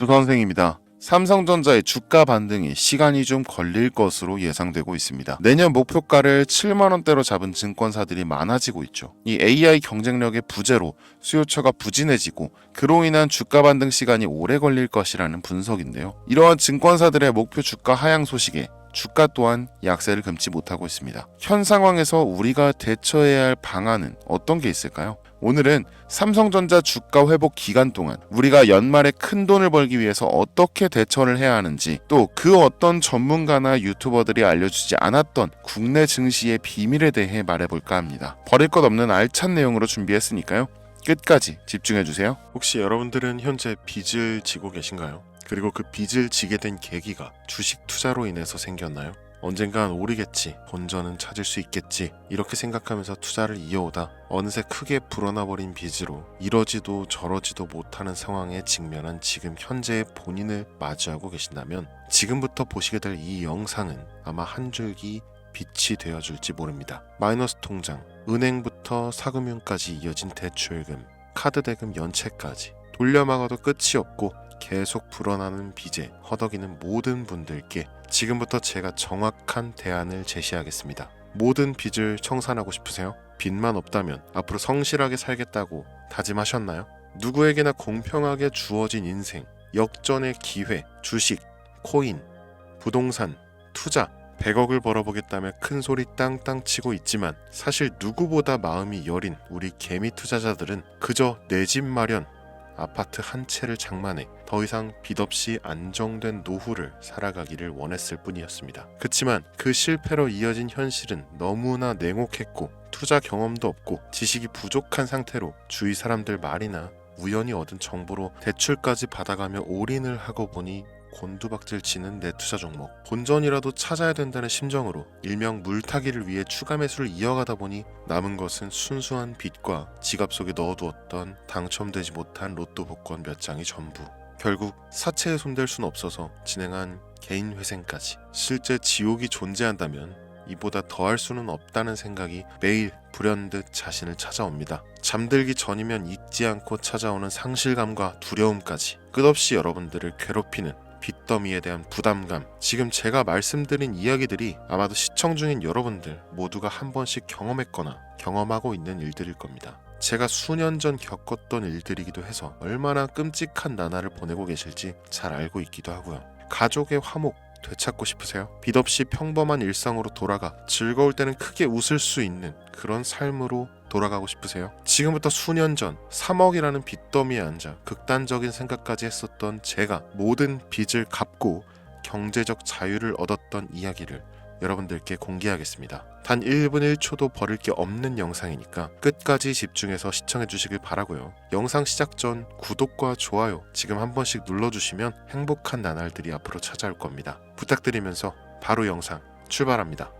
주선생입니다. 삼성전자의 주가 반등이 시간이 좀 걸릴 것으로 예상되고 있습니다. 내년 목표가를 7만원대로 잡은 증권사들이 많아지고 있죠. 이 AI 경쟁력의 부재로 수요처가 부진해지고 그로 인한 주가 반등 시간이 오래 걸릴 것이라는 분석인데요. 이러한 증권사들의 목표 주가 하향 소식에 주가 또한 약세를 금치 못하고 있습니다. 현 상황에서 우리가 대처해야 할 방안은 어떤 게 있을까요? 오늘은 삼성전자 주가 회복 기간 동안 우리가 연말에 큰 돈을 벌기 위해서 어떻게 대처를 해야 하는지, 또 그 어떤 전문가나 유튜버들이 알려주지 않았던 국내 증시의 비밀에 대해 말해볼까 합니다. 버릴 것 없는 알찬 내용으로 준비했으니까요. 끝까지 집중해주세요. 혹시 여러분들은 현재 빚을 지고 계신가요? 그리고 그 빚을 지게 된 계기가 주식 투자로 인해서 생겼나요? 언젠간 오르겠지, 본전은 찾을 수 있겠지, 이렇게 생각하면서 투자를 이어오다 어느새 크게 불어나버린 빚으로 이러지도 저러지도 못하는 상황에 직면한 지금 현재의 본인을 마주하고 계신다면 지금부터 보시게 될 이 영상은 아마 한 줄기 빛이 되어줄지 모릅니다. 마이너스 통장, 은행부터 사금융까지 이어진 대출금, 카드 대금 연체까지 돌려막아도 끝이 없고 계속 불어나는 빚에 허덕이는 모든 분들께 지금부터 제가 정확한 대안을 제시하겠습니다. 모든 빚을 청산하고 싶으세요? 빚만 없다면 앞으로 성실하게 살겠다고 다짐하셨나요? 누구에게나 공평하게 주어진 인생, 역전의 기회, 주식, 코인, 부동산, 투자, 100억을 벌어보겠다며 큰 소리 땅땅 치고 있지만 사실 누구보다 마음이 여린 우리 개미 투자자들은 그저 내 집 마련, 아파트 한 채를 장만해 더 이상 빚 없이 안정된 노후를 살아가기를 원했을 뿐이었습니다. 그치만 그 실패로 이어진 현실은 너무나 냉혹했고 투자 경험도 없고 지식이 부족한 상태로 주위 사람들 말이나 우연히 얻은 정보로 대출까지 받아가며 올인을 하고 보니 곤두박질 치는 내 투자 종목, 본전이라도 찾아야 된다는 심정으로 일명 물타기를 위해 추가 매수를 이어가다 보니 남은 것은 순수한 빚과 지갑 속에 넣어두었던 당첨되지 못한 로또 복권 몇 장이 전부. 결국 사채에 손댈 순 없어서 진행한 개인 회생까지. 실제 지옥이 존재한다면 이보다 더할 수는 없다는 생각이 매일 불현듯 자신을 찾아옵니다. 잠들기 전이면 잊지 않고 찾아오는 상실감과 두려움까지 끝없이 여러분들을 괴롭히는 빚더미에 대한 부담감, 지금 제가 말씀드린 이야기들이 아마도 시청 중인 여러분들 모두가 한 번씩 경험했거나 경험하고 있는 일들일 겁니다. 제가 수년 전 겪었던 일들이기도 해서 얼마나 끔찍한 나날을 보내고 계실지 잘 알고 있기도 하고요. 가족의 화목 되찾고 싶으세요? 빚 없이 평범한 일상으로 돌아가 즐거울 때는 크게 웃을 수 있는 그런 삶으로 돌아가고 싶으세요? 지금부터 수년 전 3억이라는 빚더미에 앉아 극단적인 생각까지 했었던 제가 모든 빚을 갚고 경제적 자유를 얻었던 이야기를 여러분들께 공개하겠습니다. 단 1분 1초도 버릴 게 없는 영상이니까 끝까지 집중해서 시청해 주시길 바라고요. 영상 시작 전 구독과 좋아요 지금 한 번씩 눌러주시면 행복한 나날들이 앞으로 찾아올 겁니다. 부탁드리면서 바로 영상 출발합니다.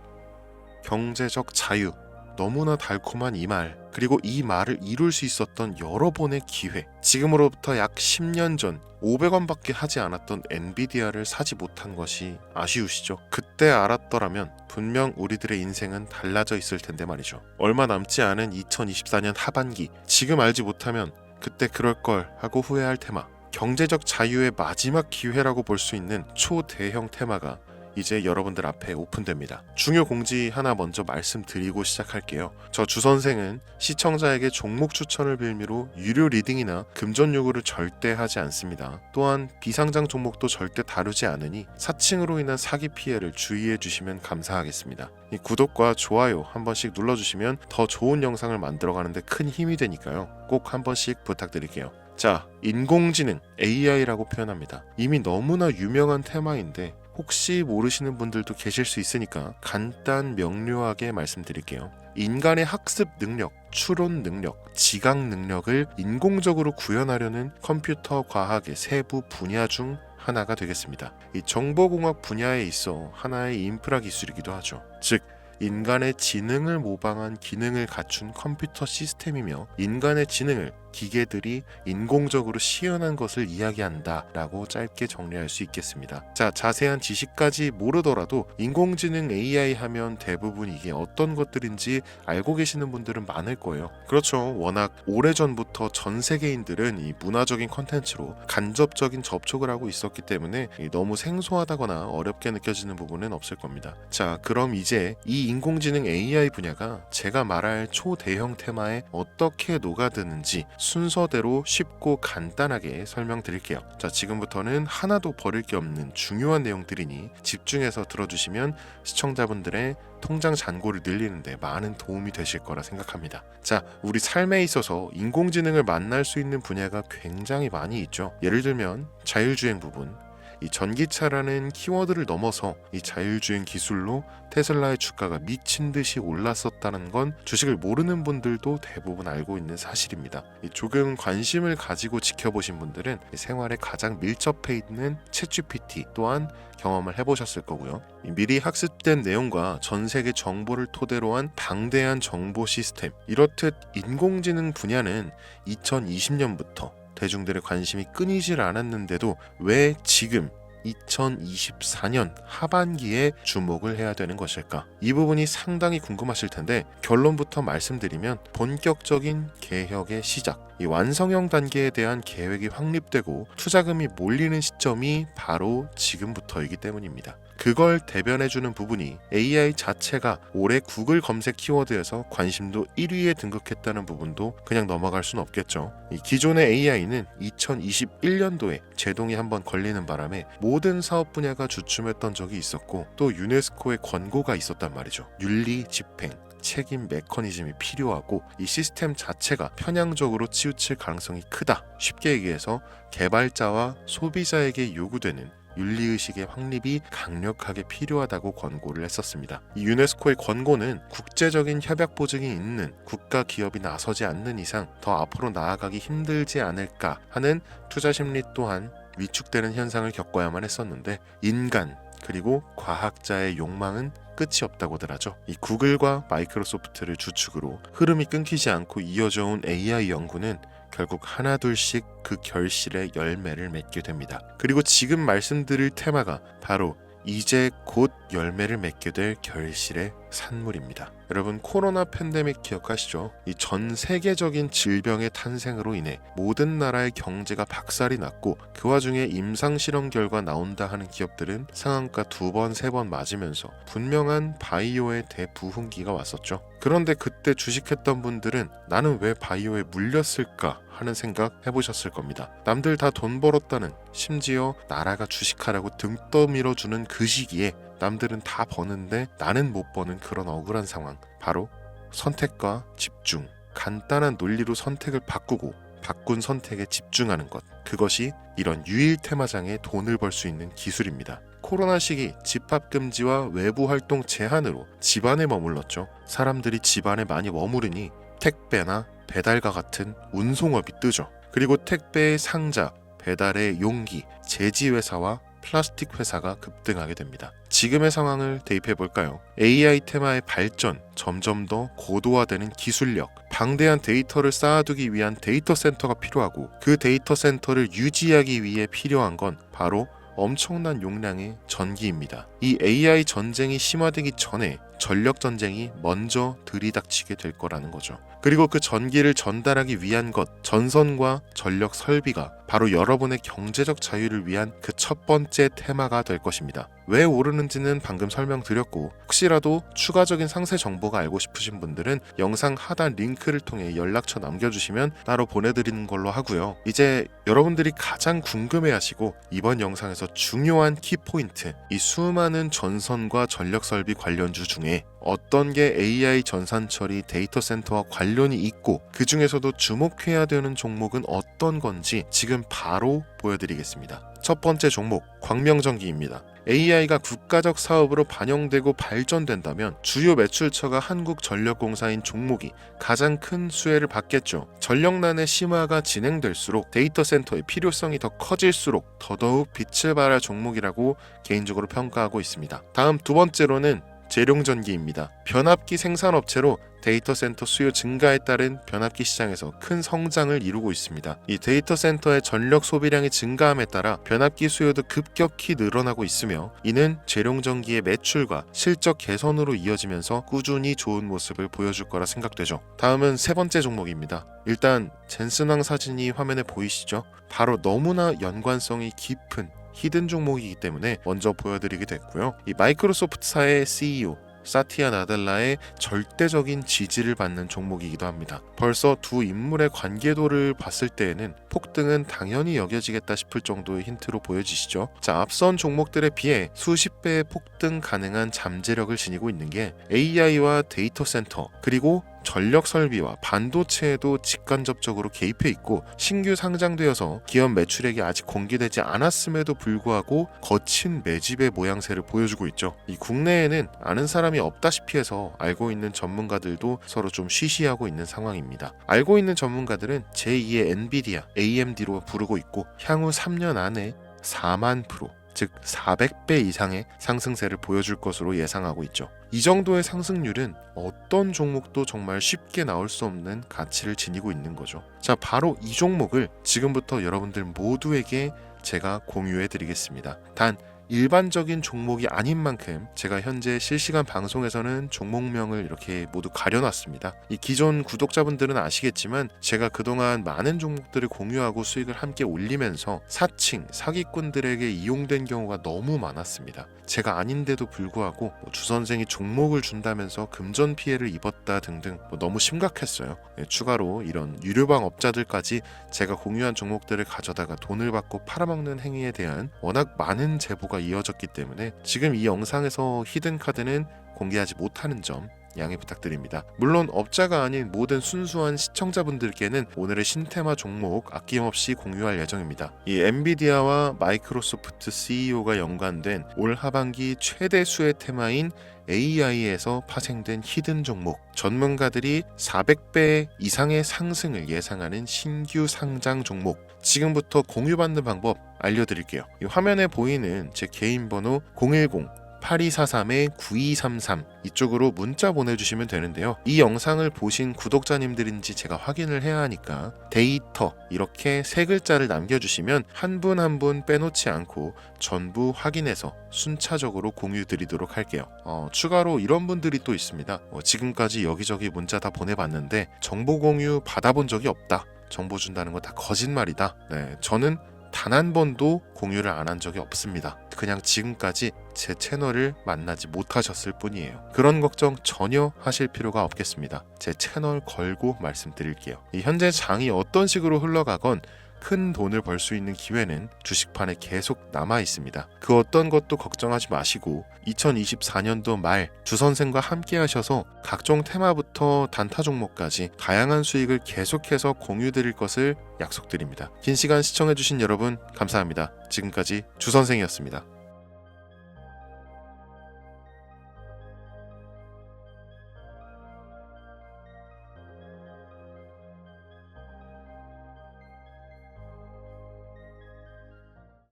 경제적 자유, 너무나 달콤한 이 말, 그리고 이 말을 이룰 수 있었던 여러 번의 기회. 지금으로부터 약 10년 전 500원밖에 하지 않았던 엔비디아를 사지 못한 것이 아쉬우시죠? 그때 알았더라면 분명 우리들의 인생은 달라져 있을 텐데 말이죠. 얼마 남지 않은 2024년 하반기, 지금 알지 못하면 그때 그럴걸 하고 후회할 테마. 경제적 자유의 마지막 기회라고 볼 수 있는 초대형 테마가 이제 여러분들 앞에 오픈됩니다. 중요 공지 하나 먼저 말씀드리고 시작할게요. 저 주선생은 시청자에게 종목 추천을 빌미로 유료 리딩이나 금전 요구를 절대 하지 않습니다. 또한 비상장 종목도 절대 다루지 않으니 사칭으로 인한 사기 피해를 주의해 주시면 감사하겠습니다. 이 구독과 좋아요 한 번씩 눌러주시면 더 좋은 영상을 만들어가는데 큰 힘이 되니까요. 꼭 한 번씩 부탁드릴게요. 자, 인공지능 AI라고 표현합니다. 이미 너무나 유명한 테마인데 혹시 모르시는 분들도 계실 수 있으니까 간단 명료하게 말씀드릴게요. 인간의 학습 능력, 추론 능력, 지각 능력을 인공적으로 구현하려는 컴퓨터 과학의 세부 분야 중 하나가 되겠습니다. 이 정보공학 분야에 있어 하나의 인프라 기술이기도 하죠. 즉 인간의 지능을 모방한 기능을 갖춘 컴퓨터 시스템이며 인간의 지능을 기계들이 인공적으로 시연한 것을 이야기한다라고 짧게 정리할 수 있겠습니다. 자, 자세한 지식까지 모르더라도 인공지능 AI 하면 대부분 이게 어떤 것들인지 알고 계시는 분들은 많을 거예요. 그렇죠. 워낙 오래전부터 전 세계인들은 이 문화적인 컨텐츠로 간접적인 접촉을 하고 있었기 때문에 너무 생소하다거나 어렵게 느껴지는 부분은 없을 겁니다. 자, 그럼 이제 이 인공지능 AI 분야가 제가 말할 초대형 테마에 어떻게 녹아드는지 순서대로 쉽고 간단하게 설명드릴게요. 자, 지금부터는 하나도 버릴 게 없는 중요한 내용들이니 집중해서 들어주시면 시청자분들의 통장 잔고를 늘리는데 많은 도움이 되실 거라 생각합니다. 자, 우리 삶에 있어서 인공지능을 만날 수 있는 분야가 굉장히 많이 있죠. 예를 들면 자율주행 부분, 이 전기차라는 키워드를 넘어서 이 자율주행 기술로 테슬라의 주가가 미친 듯이 올랐었다는 건 주식을 모르는 분들도 대부분 알고 있는 사실입니다. 조금 관심을 가지고 지켜보신 분들은 생활에 가장 밀접해 있는 챗GPT 또한 경험을 해보셨을 거고요. 미리 학습된 내용과 전 세계 정보를 토대로 한 방대한 정보 시스템, 이렇듯 인공지능 분야는 2020년부터 대중들의 관심이 끊이질 않았는데도 왜 지금 2024년 하반기에 주목을 해야 되는 것일까? 이 부분이 상당히 궁금하실 텐데 결론부터 말씀드리면 본격적인 개혁의 시작, 이 완성형 단계에 대한 계획이 확립되고 투자금이 몰리는 시점이 바로 지금부터이기 때문입니다. 그걸 대변해주는 부분이 AI 자체가 올해 구글 검색 키워드에서 관심도 1위에 등극했다는 부분도 그냥 넘어갈 순 없겠죠. 이 기존의 AI는 2021년도에 제동이 한번 걸리는 바람에 모든 사업 분야가 주춤했던 적이 있었고 또 유네스코의 권고가 있었단 말이죠. 윤리 집행, 책임 메커니즘이 필요하고 이 시스템 자체가 편향적으로 치우칠 가능성이 크다. 쉽게 얘기해서 개발자와 소비자에게 요구되는 윤리의식의 확립이 강력하게 필요하다고 권고를 했었습니다. 이 유네스코의 권고는 국제적인 협약 보증이 있는 국가 기업이 나서지 않는 이상 더 앞으로 나아가기 힘들지 않을까 하는 투자 심리 또한 위축되는 현상을 겪어야만 했었는데 인간 그리고 과학자의 욕망은 끝이 없다고들 하죠. 이 구글과 마이크로소프트를 주축으로 흐름이 끊기지 않고 이어져 온 AI 연구는 결국 하나둘씩 그 결실의 열매를 맺게 됩니다. 그리고 지금 말씀드릴 테마가 바로 이제 곧 열매를 맺게 될 결실의 산물입니다. 여러분, 코로나 팬데믹 기억하시죠? 이 전 세계적인 질병의 탄생으로 인해 모든 나라의 경제가 박살이 났고 그 와중에 임상실험 결과 나온다 하는 기업들은 상한가 2번, 3번 맞으면서 분명한 바이오의 대부흥기가 왔었죠. 그런데 그때 주식했던 분들은 나는 왜 바이오에 물렸을까 하는 생각 해보셨을 겁니다. 남들 다 돈 벌었다는, 심지어 나라가 주식하라고 등 떠밀어주는 그 시기에 남들은 다 버는데 나는 못 버는 그런 억울한 상황, 바로 선택과 집중, 간단한 논리로 선택을 바꾸고 바꾼 선택에 집중하는 것, 그것이 이런 유일 테마장에 돈을 벌 수 있는 기술입니다. 코로나 시기 집합금지와 외부 활동 제한으로 집안에 머물렀죠. 사람들이 집안에 많이 머무르니 택배나 배달과 같은 운송업이 뜨죠. 그리고 택배의 상자, 배달의 용기, 제지회사와 플라스틱 회사가 급등하게 됩니다. 지금의 상황을 대입해 볼까요? AI 테마의 발전, 점점 더 고도화되는 기술력, 방대한 데이터를 쌓아두기 위한 데이터 센터가 필요하고 그 데이터 센터를 유지하기 위해 필요한 건 바로 엄청난 용량의 전기입니다. 이 AI 전쟁이 심화되기 전에 전력 전쟁이 먼저 들이닥치게 될 거라는 거죠. 그리고 그 전기를 전달하기 위한 것, 전선과 전력 설비가 바로 여러분의 경제적 자유를 위한 그 첫 번째 테마가 될 것입니다. 왜 오르는지는 방금 설명드렸고 혹시라도 추가적인 상세 정보가 알고 싶으신 분들은 영상 하단 링크를 통해 연락처 남겨주시면 따로 보내드리는 걸로 하고요. 이제 여러분들이 가장 궁금해하시고 이번 영상에서 중요한 키포인트, 이 수많은 전선과 전력 설비 관련주 중에 어떤 게 AI 전산 처리 데이터 센터와 관련이 있고 그 중에서도 주목해야 되는 종목은 어떤 건지 지금 바로 보여드리겠습니다. 첫 번째 종목, 광명전기입니다. AI가 국가적 사업으로 반영되고 발전된다면 주요 매출처가 한국전력공사인 종목이 가장 큰 수혜를 받겠죠. 전력난의 심화가 진행될수록 데이터 센터의 필요성이 더 커질수록 더더욱 빛을 발할 종목이라고 개인적으로 평가하고 있습니다. 다음 두 번째로는 재룡전기입니다. 변압기 생산업체로 데이터 센터 수요 증가에 따른 변압기 시장에서 큰 성장을 이루고 있습니다. 이 데이터 센터의 전력 소비량이 증가함에 따라 변압기 수요도 급격히 늘어나고 있으며 이는 재룡전기의 매출과 실적 개선으로 이어지면서 꾸준히 좋은 모습을 보여줄 거라 생각되죠. 다음은 세 번째 종목입니다. 일단 젠슨왕 사진이 화면에 보이시죠? 바로 너무나 연관성이 깊은 히든 종목이기 때문에 먼저 보여드리게 됐고요. 이 마이크로소프트사의 CEO 사티아 나델라의 절대적인 지지를 받는 종목이기도 합니다. 벌써 두 인물의 관계도를 봤을 때에는 폭등은 당연히 여겨지겠다 싶을 정도의 힌트로 보여지시죠. 자, 앞선 종목들에 비해 수십 배의 폭등 가능한 잠재력을 지니고 있는 게 AI와 데이터 센터 그리고 전력 설비와 반도체에도 직간접적으로 개입해 있고 신규 상장되어서 기업 매출액이 아직 공개되지 않았음에도 불구하고 거친 매집의 모양새를 보여주고 있죠. 이 국내에는 아는 사람이 없다시피 해서 알고 있는 전문가들도 서로 좀 쉬쉬하고 있는 상황입니다. 알고 있는 전문가들은 제2의 엔비디아, AMD로 부르고 있고 향후 3년 안에 4만 프로 즉 400배 이상의 상승세를 보여줄 것으로 예상하고 있죠. 이 정도의 상승률은 어떤 종목도 정말 쉽게 나올 수 없는 가치를 지니고 있는 거죠. 자, 바로 이 종목을 지금부터 여러분들 모두에게 제가 공유해 드리겠습니다. 단 일반적인 종목이 아닌 만큼 제가 현재 실시간 방송에서는 종목명을 이렇게 모두 가려놨습니다. 이 기존 구독자분들은 아시겠지만 제가 그동안 많은 종목들을 공유하고 수익을 함께 올리면서 사칭, 사기꾼들에게 이용된 경우가 너무 많았습니다. 제가 아닌데도 불구하고 주선생이 종목을 준다면서 금전 피해를 입었다 등등 너무 심각했어요. 추가로 이런 유료방 업자들까지 제가 공유한 종목들을 가져다가 돈을 받고 팔아먹는 행위에 대한 워낙 많은 제보가 이어졌기 때문에 지금 이 영상에서 히든카드는 공개하지 못하는 점 양해 부탁드립니다. 물론 업자가 아닌 모든 순수한 시청자분들께는 오늘의 신테마 종목 아낌없이 공유할 예정입니다. 이 엔비디아와 마이크로소프트 CEO가 연관된 올 하반기 최대 수혜 테마인 AI에서 파생된 히든 종목, 전문가들이 400배 이상의 상승을 예상하는 신규 상장 종목, 지금부터 공유받는 방법 알려드릴게요. 이 화면에 보이는 제 개인 번호 010-8243-9233 이쪽으로 문자 보내주시면 되는데요. 이 영상을 보신 구독자님들인지 제가 확인을 해야 하니까 데이터 이렇게 세 글자를 남겨주시면 한 분 한 분 빼놓지 않고 전부 확인해서 순차적으로 공유 드리도록 할게요. 추가로 이런 분들이 또 있습니다. 지금까지 여기저기 문자 다 보내봤는데 정보 공유 받아본 적이 없다. 정보 준다는 거 다 거짓말이다. 네, 저는 단 한 번도 공유를 안 한 적이 없습니다. 그냥 지금까지 제 채널을 만나지 못하셨을 뿐이에요. 그런 걱정 전혀 하실 필요가 없겠습니다. 제 채널 걸고 말씀드릴게요. 이 현재 장이 어떤 식으로 흘러가건 큰 돈을 벌 수 있는 기회는 주식판에 계속 남아 있습니다. 그 어떤 것도 걱정하지 마시고 2024년도 말 주선생과 함께 하셔서 각종 테마부터 단타 종목까지 다양한 수익을 계속해서 공유 드릴 것을 약속드립니다. 긴 시간 시청해주신 여러분 감사합니다. 지금까지 주선생이었습니다.